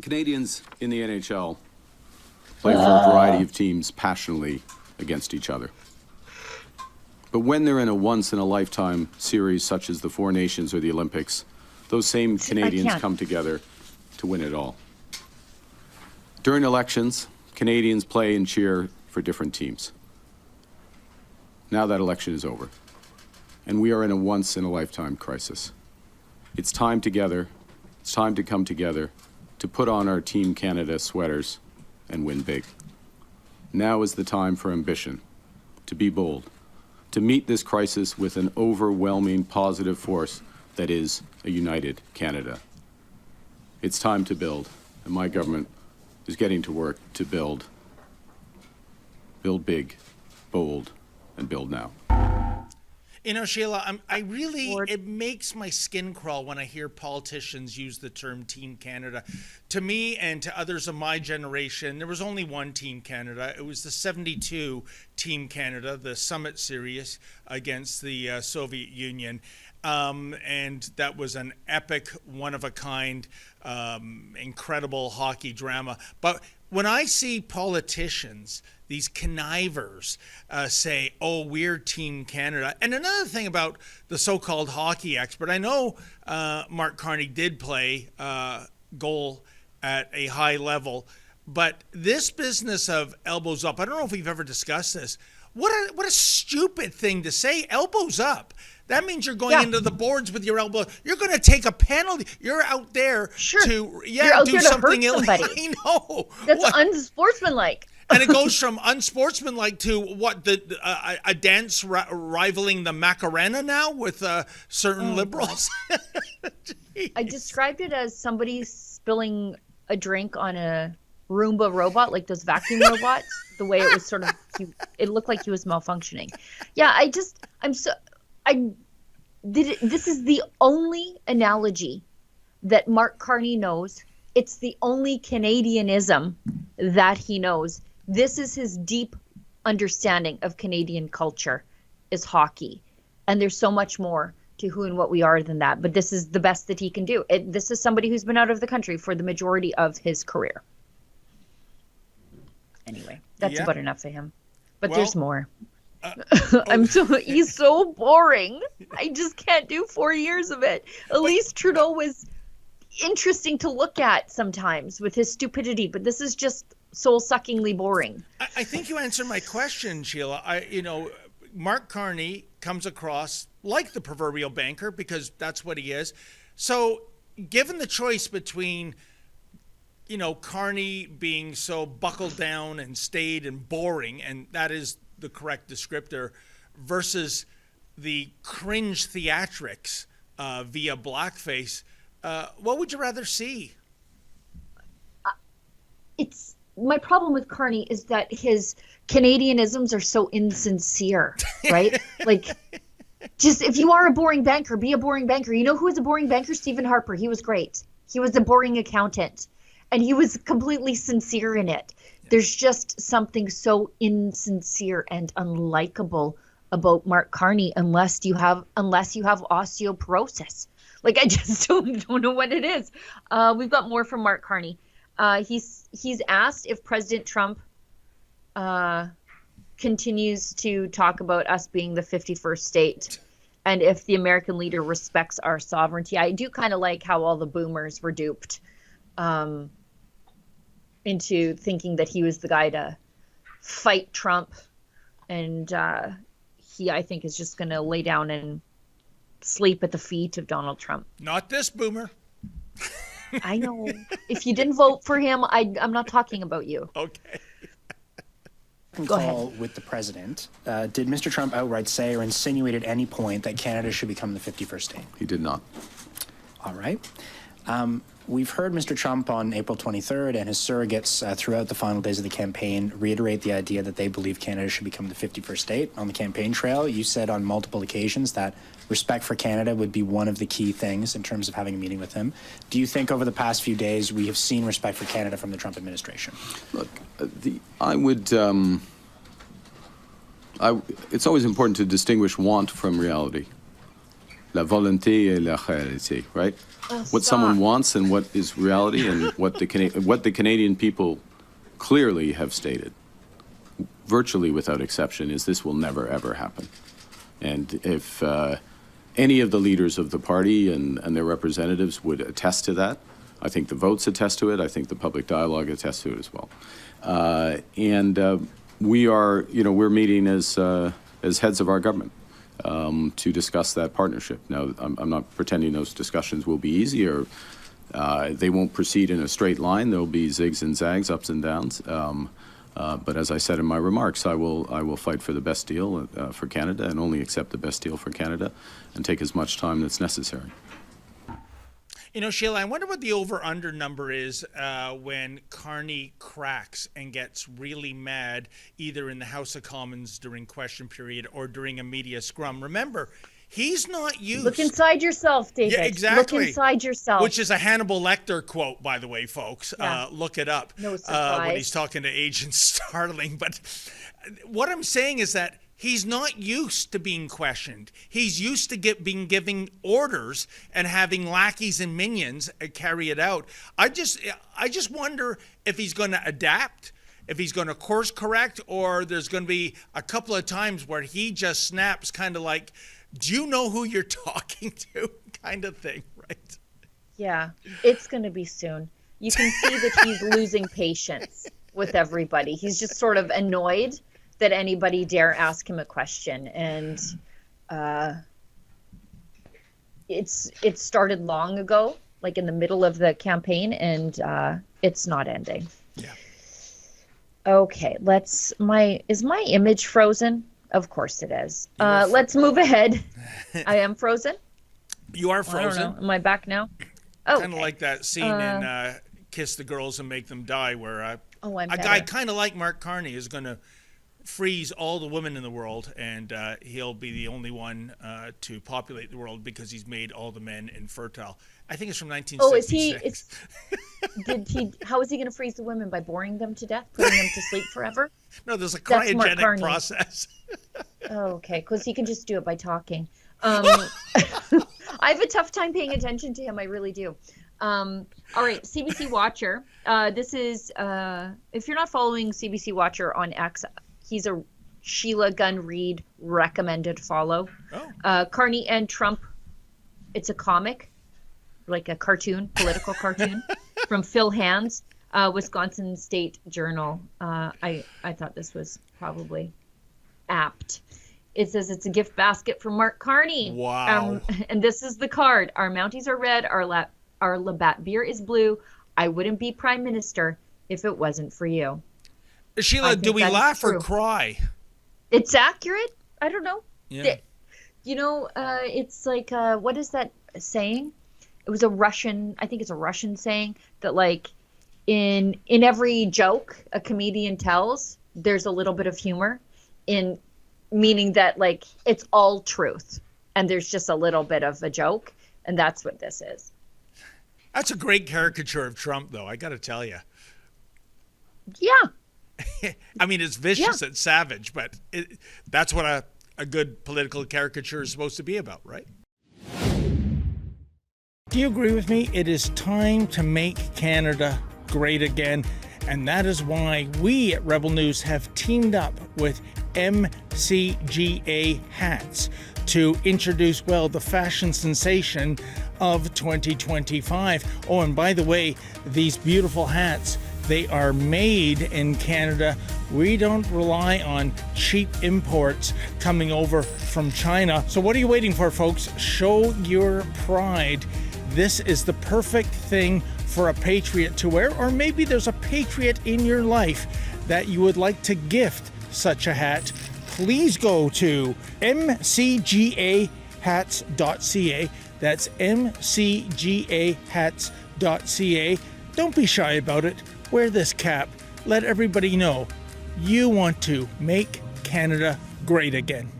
Canadians in the NHL play for a variety of teams passionately against each other. But when they're in a once-in-a-lifetime series such as the Four Nations or the Olympics, those same Canadians come together to win it all. During elections, Canadians play and cheer for different teams. Now that election is over, and we are in a once-in-a-lifetime crisis. It's time together, it's time to come together to put on our Team Canada sweaters and win big. Now is the time for ambition, to be bold, to meet this crisis with an overwhelming positive force that is a united Canada. It's time to build, and my government is getting to work to build. Build big, bold, and build now. You know, Sheila, it makes my skin crawl when I hear politicians use the term Team Canada. To me and to others of my generation, there was only one Team Canada. It was the 72 Team Canada, the Summit Series against the Soviet Union. And that was an epic, one-of-a-kind, incredible hockey drama. But when I see politicians, these connivers, say, oh, we're Team Canada. And another thing about the so-called hockey expert, I know Mark Carney did play goal at a high level, but this business of elbows up, I don't know if we've ever discussed this. What a stupid thing to say, elbows up. That means you're going into the boards with your elbow. You're going to take a penalty. You're out there to do something illegal. I know. That's unsportsmanlike. And it goes from unsportsmanlike to what, a dance rivaling the Macarena now with certain liberals. I described it as somebody spilling a drink on a Roomba robot, like those vacuum robots. The way it was sort of, it looked like he was malfunctioning. Yeah, this is the only analogy that Mark Carney knows. It's the only Canadianism that he knows. This is his deep understanding of Canadian culture, is hockey. And there's so much more to who and what we are than that. But this is the best that he can do. This is somebody who's been out of the country for the majority of his career. Anyway, that's about enough of him. But there's more. He's so boring. I just can't do 4 years of it. Elise Trudeau was interesting to look at sometimes with his stupidity, but this is just soul-suckingly boring. I think you answered my question, Sheila. Mark Carney comes across like the proverbial banker because that's what he is. So given the choice between Carney being so buckled down and staid and boring, and that is the correct descriptor, versus the cringe theatrics via blackface, what would you rather see? My problem with Carney is that his Canadianisms are so insincere, right? Like, just if you are a boring banker, be a boring banker. You know who was a boring banker? Stephen Harper. He was great. He was a boring accountant. And he was completely sincere in it. There's just something so insincere and unlikable about Mark Carney unless you have osteoporosis. Like, I just don't know what it is. We've got more from Mark Carney. He's asked if President Trump continues to talk about us being the 51st state and if the American leader respects our sovereignty. I do kind of like how all the boomers were duped into thinking that he was the guy to fight Trump. And he, I think, is just going to lay down and sleep at the feet of Donald Trump. Not this boomer. I know. If you didn't vote for him, I'm not talking about you. Okay. Go ahead. With the president, did Mr. Trump outright say or insinuate at any point that Canada should become the 51st state? He did not. All right. We've heard Mr. Trump on April 23rd and his surrogates throughout the final days of the campaign reiterate the idea that they believe Canada should become the 51st state. On the campaign trail, you said on multiple occasions that respect for Canada would be one of the key things in terms of having a meeting with him. Do you think over the past few days we have seen respect for Canada from the Trump administration? Look, it's always important to distinguish want from reality. La volonté et la réalité, right? What someone wants and what is reality, and what the Canadian people clearly have stated, virtually without exception, is this will never, ever happen. And if any of the leaders of the party and their representatives would attest to that, I think the votes attest to it. I think the public dialogue attests to it as well. We are, we're meeting as heads of our government to discuss that partnership. Now, I'm not pretending those discussions will be easy, or they won't proceed in a straight line. There'll be zigs and zags, ups and downs. But as I said in my remarks, I will fight for the best deal for Canada, and only accept the best deal for Canada, and take as much time that's necessary. Sheila, I wonder what the over-under number is when Carney cracks and gets really mad, either in the House of Commons during question period or during a media scrum. Remember, he's not used. Look inside yourself, David. Yeah, exactly. Look inside yourself. Which is a Hannibal Lecter quote, by the way, folks. Yeah. Look it up. No surprise. When he's talking to Agent Starling. But what I'm saying is that he's not used to being questioned. He's used to being giving orders and having lackeys and minions carry it out. I just wonder if he's going to adapt, if he's going to course correct, or there's going to be a couple of times where he just snaps, kind of like, do you know who you're talking to, kind of thing, right? Yeah, it's going to be soon. You can see that he's losing patience with everybody. He's just sort of annoyed that anybody dare ask him a question. And it started long ago, like in the middle of the campaign, and it's not ending. Yeah. Okay, is my image frozen? Of course it is. Let's move ahead. I am frozen? You are frozen. I don't know. Am I back now? Oh, kind of like that scene in Kiss the Girls and Make Them Die, where a guy kind of like Mark Carney is going to freeze all the women in the world, and he'll be the only one to populate the world because he's made all the men infertile. I think it's from 1966. How is he going to freeze the women? By boring them to death, putting them to sleep forever? No, there's a cryogenic process. Okay, because he can just do it by talking. I have a tough time paying attention to him. I really do. All right, CBC Watcher. This is, if you're not following CBC Watcher on X, he's a Sheila Gunn Reid recommended follow. Carney and Trump. It's a comic, like a cartoon, political cartoon, from Phil Hands, Wisconsin State Journal. I thought this was probably apt. It says it's a gift basket from Mark Carney. Wow. And this is the card. Our Mounties are red. Our Labatt beer is blue. I wouldn't be prime minister if it wasn't for you. Sheila, do we laugh or cry? It's accurate. I don't know. Yeah. It's like, what is that saying? It was a Russian, I think it's a Russian saying, that like in every joke a comedian tells, there's a little bit of humor, in meaning that like it's all truth and there's just a little bit of a joke, and that's what this is. That's a great caricature of Trump, though, I got to tell you. Yeah. I mean, it's vicious and savage, but that's what a good political caricature is supposed to be about, right? Do you agree with me? It is time to make Canada great again, and that is why we at Rebel News have teamed up with MCGA hats to introduce, the fashion sensation of 2025. Oh, and by the way, these beautiful hats, they are made in Canada. We don't rely on cheap imports coming over from China. So what are you waiting for, folks? Show your pride. This is the perfect thing for a patriot to wear, or maybe there's a patriot in your life that you would like to gift such a hat. Please go to mcgahats.ca. That's mcgahats.ca. Don't be shy about it. Wear this cap. Let everybody know you want to make Canada great again.